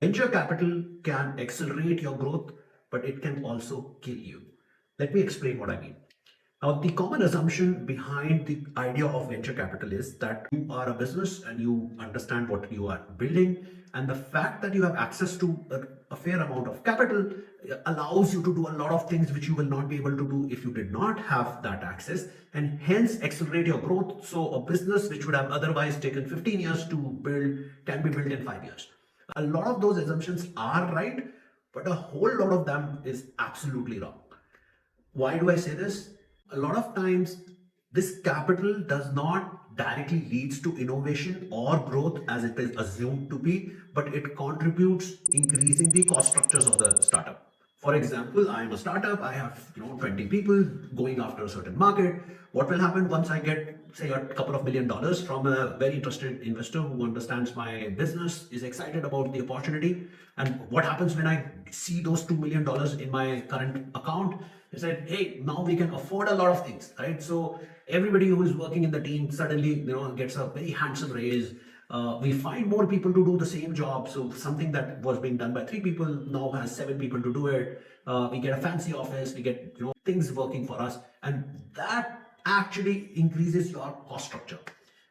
Venture capital can accelerate your growth, but it can also kill you. Let me explain what I mean. Now, the common assumption behind the idea of venture capital is that you are a business and you understand what you are building, and the fact that you have access to a fair amount of capital allows you to do a lot of things which you will not be able to do if you did not have that access, and hence accelerate your growth. So, a business which would have otherwise taken 15 years to build can be built in 5 years. A lot of those assumptions are right, but a whole lot of them is absolutely wrong. Why do I say this? A lot of times, this capital does not directly leads to innovation or growth as it is assumed to be, but it contributes increasing the cost structures of the startup. For example, I am a startup. I have 20 people going after a certain market. What will happen once I get say a couple of $1 million from a very interested investor who understands my business, is excited about the opportunity, and what happens when I see those $2 million in my current account? He said, hey, now we can afford a lot of things, right? So everybody who is working in the team suddenly gets a very handsome raise. We find more people to do the same job. So something that was being done by 3 people now has 7 people to do it. We get a fancy office, we get things working for us, and that actually increases your cost structure.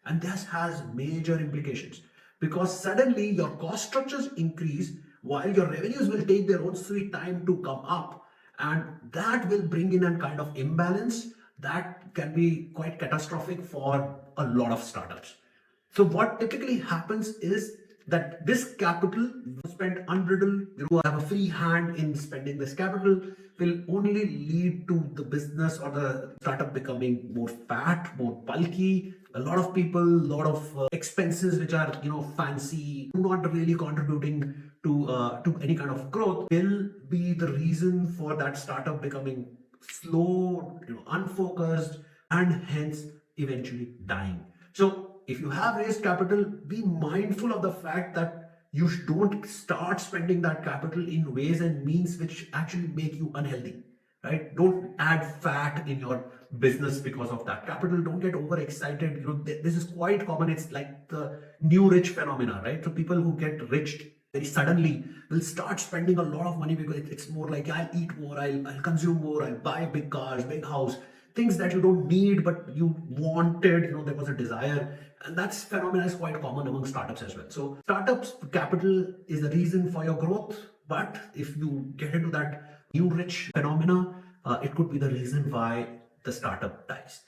And this has major implications because suddenly your cost structures increase while your revenues will take their own sweet time to come up, and that will bring in a kind of imbalance that can be quite catastrophic for a lot of startups. So what typically happens is that this capital spent unbridled, have a free hand in spending this capital, will only lead to the business or the startup becoming more fat, more bulky. A lot of people, a lot of expenses which are fancy, not really contributing to any kind of growth, will be the reason for that startup becoming slow, unfocused, and hence eventually dying. So if you have raised capital, be mindful of the fact that you don't start spending that capital in ways and means which actually make you unhealthy, right? Don't add fat in your business because of that capital. Don't get overexcited. This is quite common. It's like the new rich phenomena, right? So people who get rich very suddenly will start spending a lot of money because it's more like I'll eat more, I'll consume more, I'll buy big cars, big house, things that you don't need but you wanted, there was a desire. And that's phenomena is quite common among startups as well. So startups capital is the reason for your growth, but if you get into that new rich phenomena, it could be the reason why the startup dies.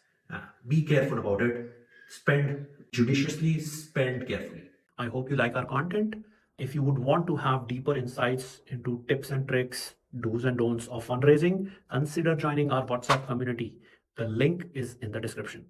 Be careful about it. Spend judiciously, spend carefully. I hope you like our content. If you would want to have deeper insights into tips and tricks, do's and don'ts of fundraising, consider joining our WhatsApp community. The link is in the description.